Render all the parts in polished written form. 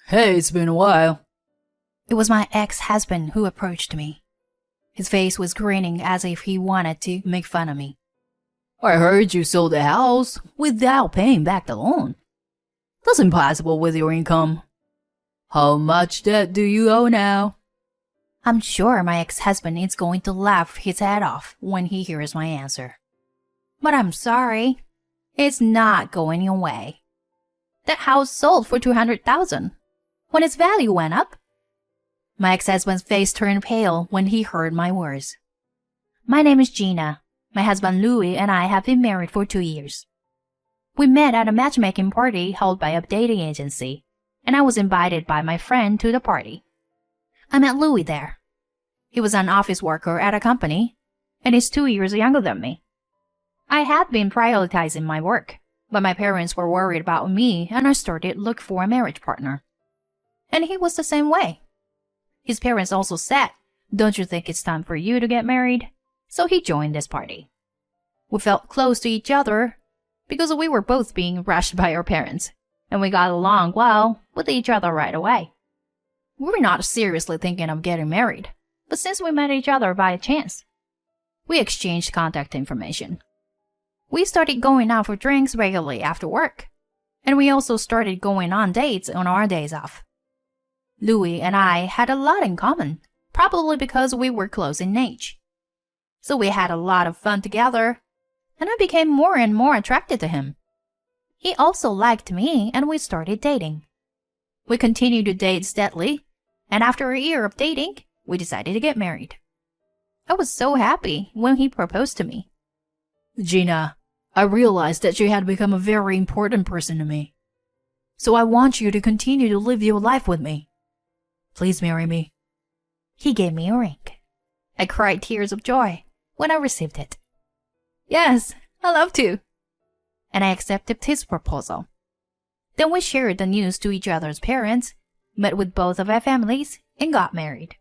Hey, it's been a while. It was my ex-husband who approached me. His face was grinning as if he wanted to make fun of me. I heard you sold the house without paying back the loan. That's impossible with your income. How much debt do you owe now? I'm sure my ex-husband is going to laugh his head off when he hears my answer. But I'm sorry. It's not going away. That house sold for $200,000 when its value went up. My ex-husband's face turned pale when he heard my words. My name is Gina. My husband Louis and I have been married for 2 years. We met at a matchmaking party held by a dating agency, and I was invited by my friend to the party. I met Louis there. He was an office worker at a company, and is 2 years younger than me. I had been prioritizing my work, but my parents were worried about me and I started to look for a marriage partner. And he was the same way. His parents also said, "Don't you think it's time for you to get married?" So he joined this party. We felt close to each other because we were both being rushed by our parents, and we got along well with each other right away. We were not seriously thinking of getting married, but since we met each other by chance, we exchanged contact information. We started going out for drinks regularly after work, and we also started going on dates on our days off. Louis and I had a lot in common, probably because we were close in age. So we had a lot of fun together, and I became more and more attracted to him. He also liked me, and we started dating. We continued to date steadily, and after a year of dating, we decided to get married. I was so happy when he proposed to me. Gina, I realized that you had become a very important person to me. So I want you to continue to live your life with me. Please marry me. He gave me a ring. I cried tears of joy when I received it. Yes, I love to. And I accepted his proposal. Then we shared the news to each other's parents, met with both of our families, and got married.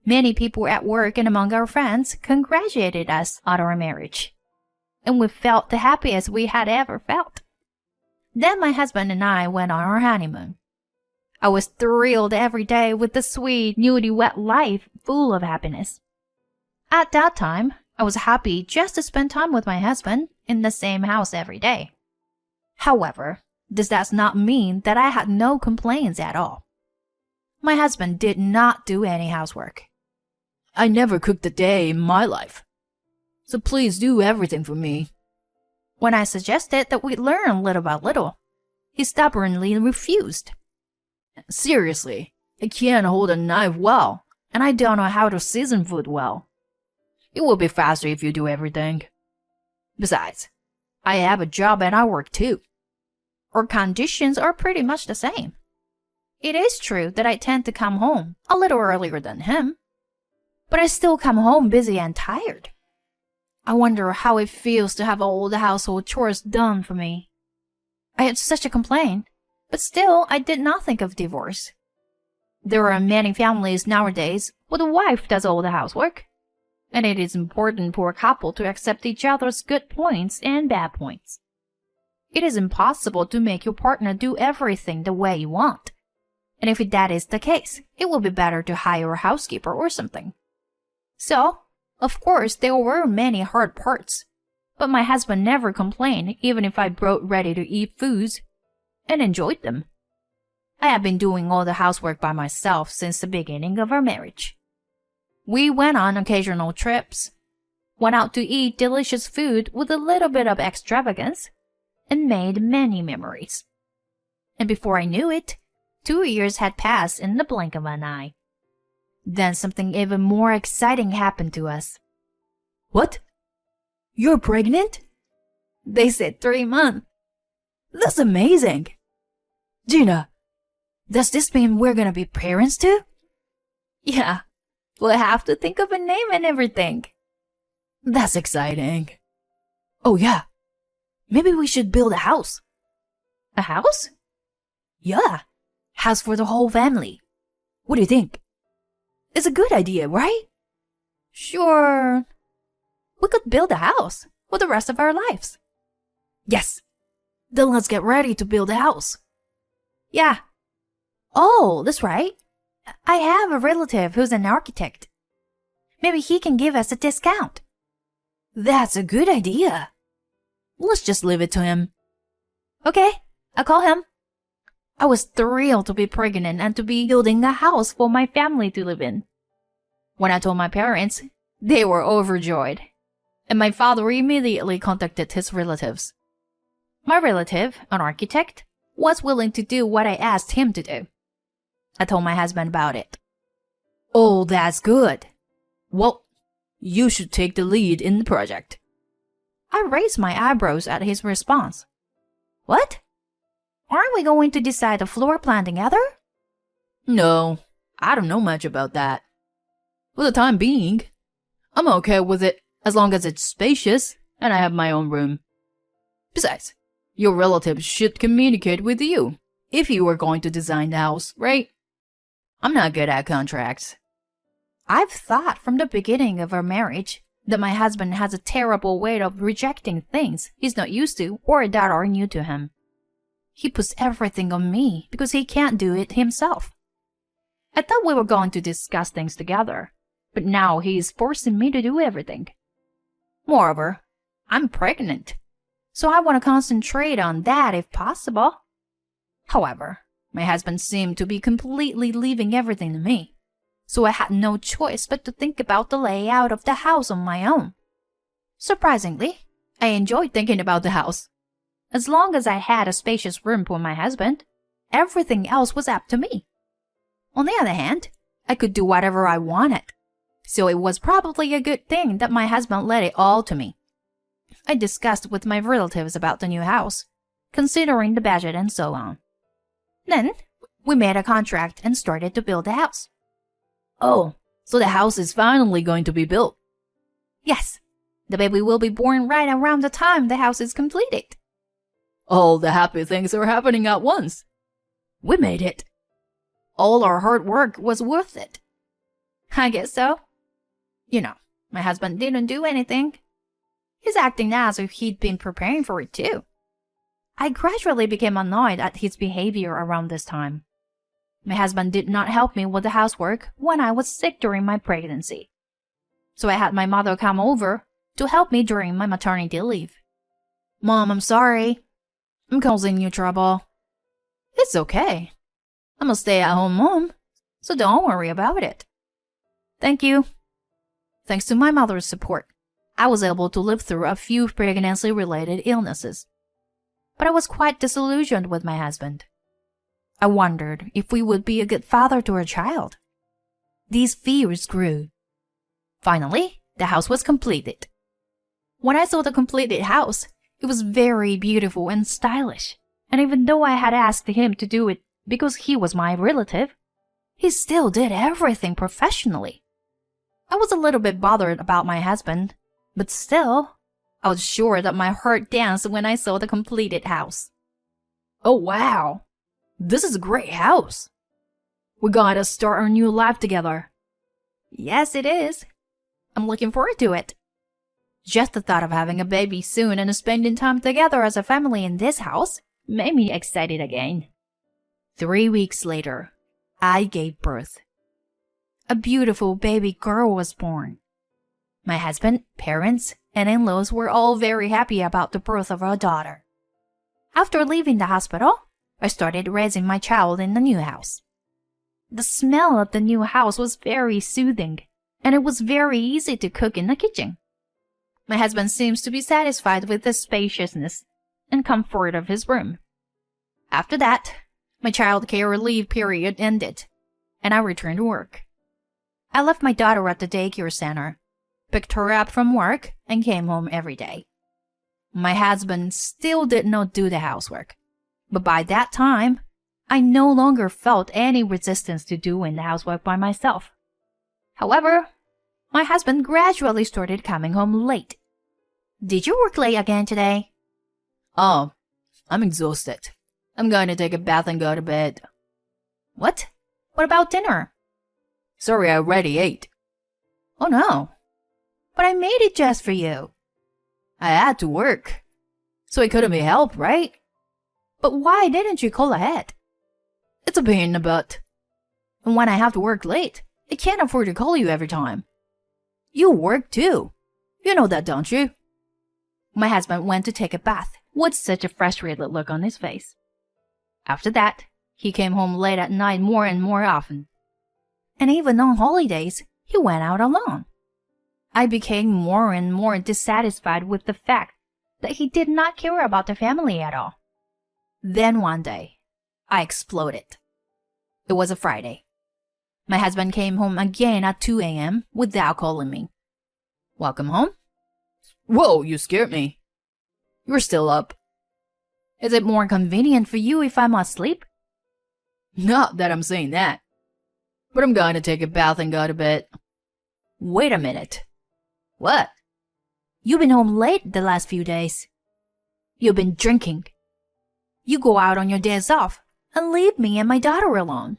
Many people at work and among our friends congratulated us on our marriage, and we felt the happiest we had ever felt. Then my husband and I went on our honeymoon. I was thrilled every day with the sweet, newlywed life full of happiness. At that time, I was happy just to spend time with my husband in the same house every day. However, this does not mean that I had no complaints at all. My husband did not do any housework. I never cooked a day in my life. So please do everything for me. When I suggested that we learn little by little, he stubbornly refused. Seriously, I can't hold a knife well, and I don't know how to season food well. It will be faster if you do everything. Besides, I have a job and I work too. Our conditions are pretty much the same. It is true that I tend to come home a little earlier than him, but I still come home busy and tired. I wonder how it feels to have all the household chores done for me. I had such a complaint, but still I did not think of divorce. There are many families nowadays where the wife does all the housework, and it is important for a couple to accept each other's good points and bad points. It is impossible to make your partner do everything the way you want, and if that is the case, it will be better to hire a housekeeper or something. So, of course, there were many hard parts, but my husband never complained even if I brought ready-to-eat foods and enjoyed them. I have been doing all the housework by myself since the beginning of our marriage. We went on occasional trips, went out to eat delicious food with a little bit of extravagance, and made many memories. And before I knew it, 2 years had passed in the blink of an eye. Then something even more exciting happened to us. What? You're pregnant? They said 3 months. That's amazing. Gina, does this mean we're gonna be parents too? Yeah, we'll have to think of a name and everything. That's exciting. Oh yeah, maybe we should build a house. A house? Yeah, house for the whole family. What do you think? It's a good idea, right? Sure. We could build a house for the rest of our lives. Yes. Then let's get ready to build a house. Yeah. Oh, that's right. I have a relative who's an architect. Maybe he can give us a discount. That's a good idea. Let's just leave it to him. Okay, I'll call him. I was thrilled to be pregnant and to be building a house for my family to live in. When I told my parents, they were overjoyed, and my father immediately contacted his relatives. My relative, an architect, was willing to do what I asked him to do. I told my husband about it. Oh, that's good. Well, you should take the lead in the project. I raised my eyebrows at his response. What? Aren't we going to decide the floor plan together? No, I don't know much about that. For the time being, I'm okay with it as long as it's spacious and I have my own room. Besides, your relatives should communicate with you if you were going to design the house, right? I'm not good at contracts. I've thought from the beginning of our marriage that my husband has a terrible way of rejecting things he's not used to or that are new to him. He puts everything on me because he can't do it himself. I thought we were going to discuss things together, but now he is forcing me to do everything. Moreover, I'm pregnant, so I want to concentrate on that if possible. However, my husband seemed to be completely leaving everything to me, so I had no choice but to think about the layout of the house on my own. Surprisingly, I enjoyed thinking about the house. As long as I had a spacious room for my husband, everything else was up to me. On the other hand, I could do whatever I wanted, so it was probably a good thing that my husband let it all to me. I discussed with my relatives about the new house, considering the budget and so on. Then, we made a contract and started to build the house. Oh, so the house is finally going to be built. Yes, the baby will be born right around the time the house is completed. All the happy things are happening at once. We made it. All our hard work was worth it. I guess so. You know, my husband didn't do anything. He's acting as if he'd been preparing for it too. I gradually became annoyed at his behavior around this time. My husband did not help me with the housework when I was sick during my pregnancy. So I had my mother come over to help me during my maternity leave. Mom, I'm sorry. I'm causing you trouble. It's okay. I'm a stay-at-home mom, so don't worry about it. Thank you. Thanks to my mother's support, I was able to live through a few pregnancy-related illnesses. But I was quite disillusioned with my husband. I wondered if we would be a good father to our child. These fears grew. Finally, the house was completed. When I saw the completed house, it was very beautiful and stylish, and even though I had asked him to do it because he was my relative, he still did everything professionally. I was a little bit bothered about my husband, but still, I was sure that my heart danced when I saw the completed house. Oh wow, this is a great house. We gotta start our new life together. Yes, it is. I'm looking forward to it. Just the thought of having a baby soon and spending time together as a family in this house made me excited again. 3 weeks later, I gave birth. A beautiful baby girl was born. My husband, parents, and in-laws were all very happy about the birth of our daughter. After leaving the hospital, I started raising my child in the new house. The smell of the new house was very soothing, and it was very easy to cook in the kitchen. My husband seems to be satisfied with the spaciousness and comfort of his room. After that, my child care leave period ended, and I returned to work. I left my daughter at the daycare center, picked her up from work, and came home every day. My husband still did not do the housework, but by that time, I no longer felt any resistance to doing the housework by myself. However, my husband gradually started coming home late. Did you work late again today? Oh, I'm exhausted. I'm going to take a bath and go to bed. What? What about dinner? Sorry, I already ate. Oh no. But I made it just for you. I had to work, so it couldn't be helped, right? But why didn't you call ahead? It's It's a pain in the butt. And when I have to work late, I can't afford to call you every time. You work too. You know that, don't you? My husband went to take a bath with such a frustrated look on his face. After that, he came home late at night more and more often. And even on holidays, he went out alone. I became more and more dissatisfied with the fact that he did not care about the family at all. Then one day, I exploded. It was a Friday. My husband came home again at 2 a.m. without calling me. Welcome home? Whoa, you scared me. You're still up. Is it more convenient for you if I'm asleep? Not that I'm saying that. But I'm going to take a bath and go to bed. Wait a minute. What? You've been home late the last few days. You've been drinking. You go out on your days off and leave me and my daughter alone.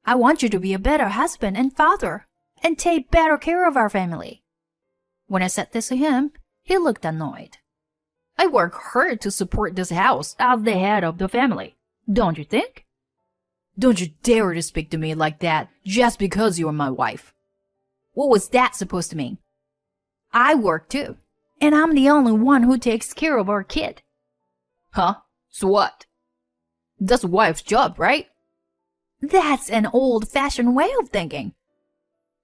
I want you to be a better husband and father and take better care of our family. When I said this to him, he looked annoyed. I work hard to support this house as the head of the family, don't you think? Don't you dare to speak to me like that just because you're my wife. What was that supposed to mean? I work too, and I'm the only one who takes care of our kid. Huh? So what? That's a wife's job, right? That's an old-fashioned way of thinking.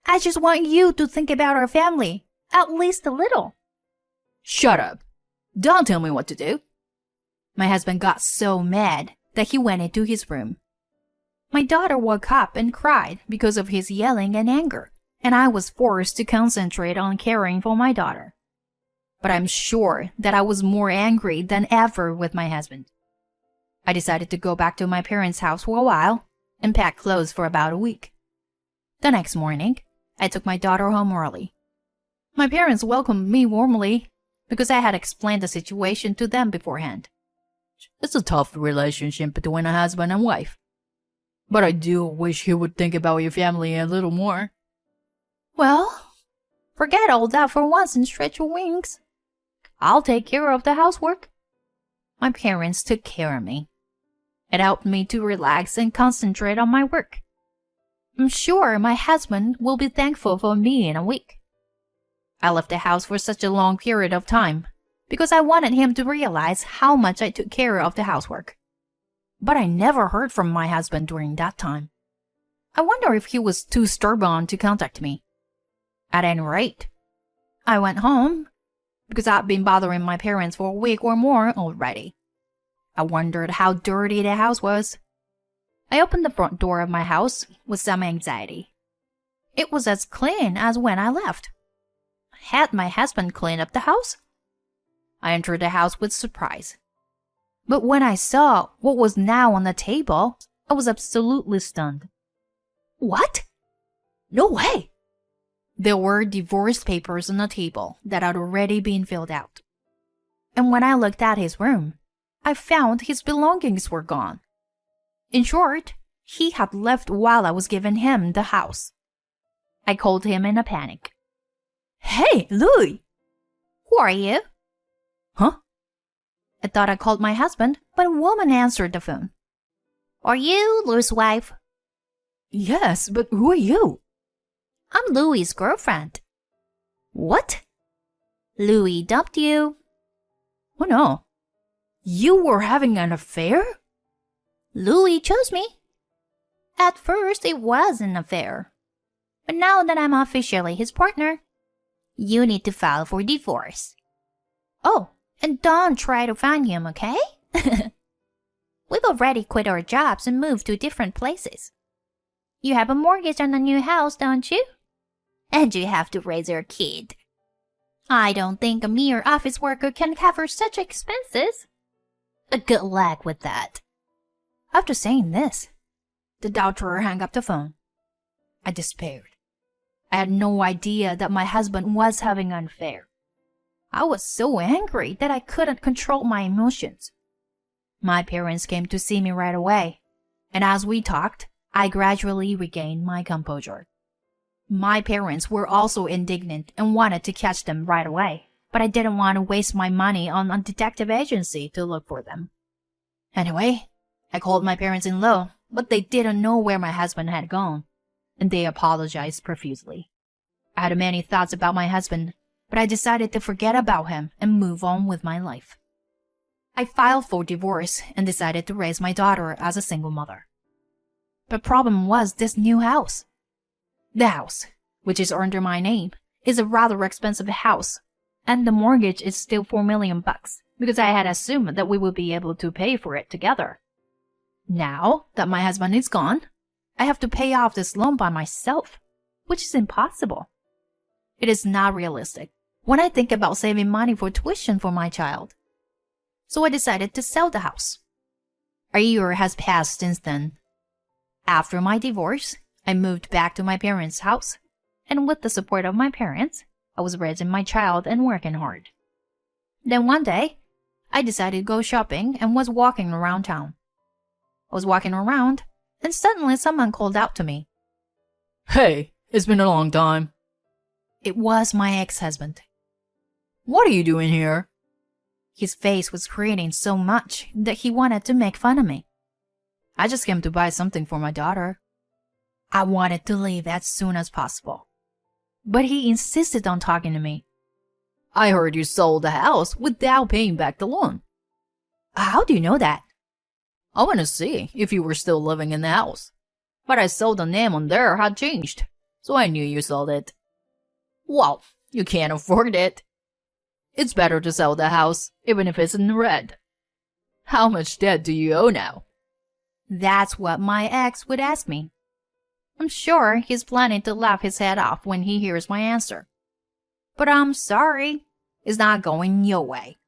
I just want you to think about our family, at least a little. Shut up. Don't tell me what to do. My husband got so mad that he went into his room. My daughter woke up and cried because of his yelling and anger, and I was forced to concentrate on caring for my daughter. But I'm sure that I was more angry than ever with my husband. I decided to go back to my parents' house for a while and pack clothes for about a week. The next morning, I took my daughter home early. My parents welcomed me warmly because I had explained the situation to them beforehand. It's a tough relationship between a husband and wife. But I do wish you would think about your family a little more. Well, forget all that for once and stretch your wings. I'll take care of the housework. My parents took care of me. It helped me to relax and concentrate on my work. I'm sure my husband will be thankful for me in a week. I left the house for such a long period of time because I wanted him to realize how much I took care of the housework. But I never heard from my husband during that time. I wonder if he was too stubborn to contact me. At any rate, I went home because I'd been bothering my parents for a week or more already. I wondered how dirty the house was. I opened the front door of my house with some anxiety. It was as clean as when I left. Had my husband cleaned up the house? I entered the house with surprise. But when I saw what was now on the table, I was absolutely stunned. What? No way! There were divorce papers on the table that had already been filled out. And when I looked at his room, I found his belongings were gone. In short, he had left while I was giving him the house. I called him in a panic. Hey, Louis! Who are you? Huh? I thought I called my husband, but a woman answered the phone. Are you Louis' wife? Yes, but who are you? I'm Louis' girlfriend. What? Louis dumped you? Oh no. You were having an affair? Louis chose me. At first, it was an affair. But now that I'm officially his partner, you need to file for divorce. Oh, and don't try to find him, okay? We've already quit our jobs and moved to different places. You have a mortgage on the new house, don't you? And you have to raise your kid. I don't think a mere office worker can cover such expenses. Good luck with that. After saying this, the doctor hung up the phone. I despaired. I had no idea that my husband was having an affair. I was so angry that I couldn't control my emotions. My parents came to see me right away, and as we talked, I gradually regained my composure. My parents were also indignant and wanted to catch them right away, but I didn't want to waste my money on a detective agency to look for them. Anyway, I called my parents-in-law but they didn't know where my husband had gone, and they apologized profusely. I had many thoughts about my husband, but I decided to forget about him and move on with my life. I filed for divorce and decided to raise my daughter as a single mother. The problem was this new house. The house, which is under my name, is a rather expensive house, and the mortgage is still $4 million because I had assumed that we would be able to pay for it together. Now that my husband is gone, I have to pay off this loan by myself, which is impossible. It is not realistic when I think about saving money for tuition for my child. So I decided to sell the house. A year has passed since then. After my divorce, I moved back to my parents' house, and with the support of my parents, I was raising my child and working hard. Then one day, I decided to go shopping and was walking around town. I was walking around, and suddenly someone called out to me. Hey, it's been a long time. It was my ex-husband. What are you doing here? His face was grinning so much that he wanted to make fun of me. I just came to buy something for my daughter. I wanted to leave as soon as possible, but he insisted on talking to me. I heard you sold the house without paying back the loan. How do you know that? I want to see if you were still living in the house. But I saw the name on there had changed, so I knew you sold it. Well, you can't afford it. It's better to sell the house, even if it's in red. How much debt do you owe now? That's what my ex would ask me. I'm sure he's planning to laugh his head off when he hears my answer. But I'm sorry, it's not going your way.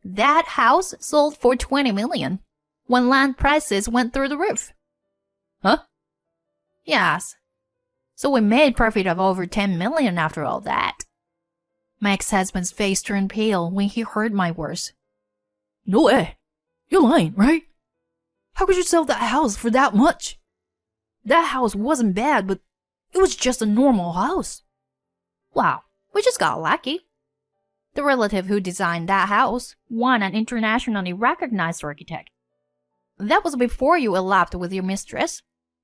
That house sold for $20 million when land prices went through the roof. Huh? Yes. So we made profit of over $10 million after all that. My ex-husband's face turned pale when he heard my words. No way. You're lying, right? How could you sell that house for that much? That house wasn't bad, but it was just a normal house. Wow, we just got lucky. The relative who designed that house won an internationally recognized architect. That was before you eloped with your mistress,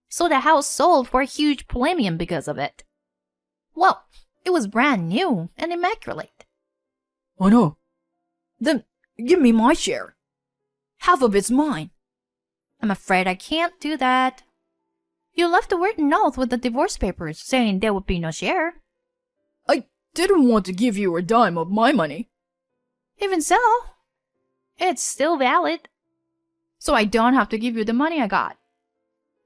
so the house sold for a huge premium because of it. Well, it was brand new and immaculate. Oh no. Then give me my share. Half of it's mine. I'm afraid I can't do that. You left a written note with the divorce papers saying there would be no share. I didn't want to give you a dime of my money. Even so, it's still valid. So I don't have to give you the money I got.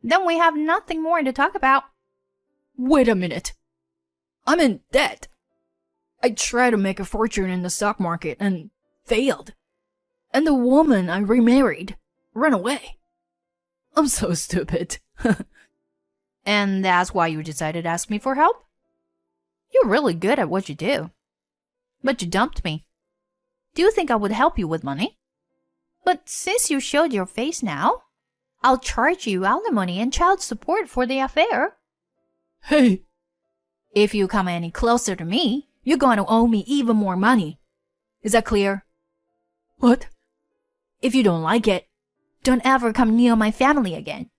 Then we have nothing more to talk about. Wait a minute. I'm in debt. I tried to make a fortune in the stock market and failed. And the woman I remarried ran away. I'm so stupid. And that's why you decided to ask me for help? You're really good at what you do. But you dumped me. Do you think I would help you with money? But since you showed your face now, I'll charge you alimony and child support for the affair. Hey. If you come any closer to me, you're going to owe me even more money. Is that clear? What? If you don't like it, don't ever come near my family again.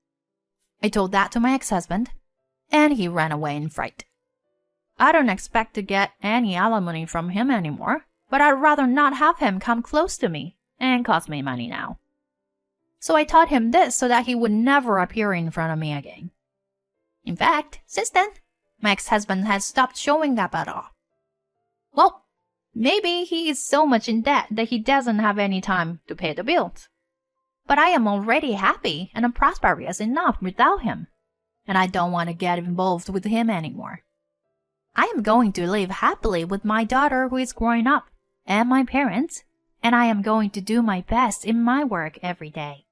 I told that to my ex-husband, and he ran away in fright. I don't expect to get any alimony from him anymore, but I'd rather not have him come close to me and cost me money now. So I taught him this so that he would never appear in front of me again. In fact, since then, my ex-husband has stopped showing up at all. Well, maybe he is so much in debt that he doesn't have any time to pay the bills. But I am already happy and prosperous enough without him, and I don't want to get involved with him anymore. I am going to live happily with my daughter who is growing up, and my parents, and I am going to do my best in my work every day.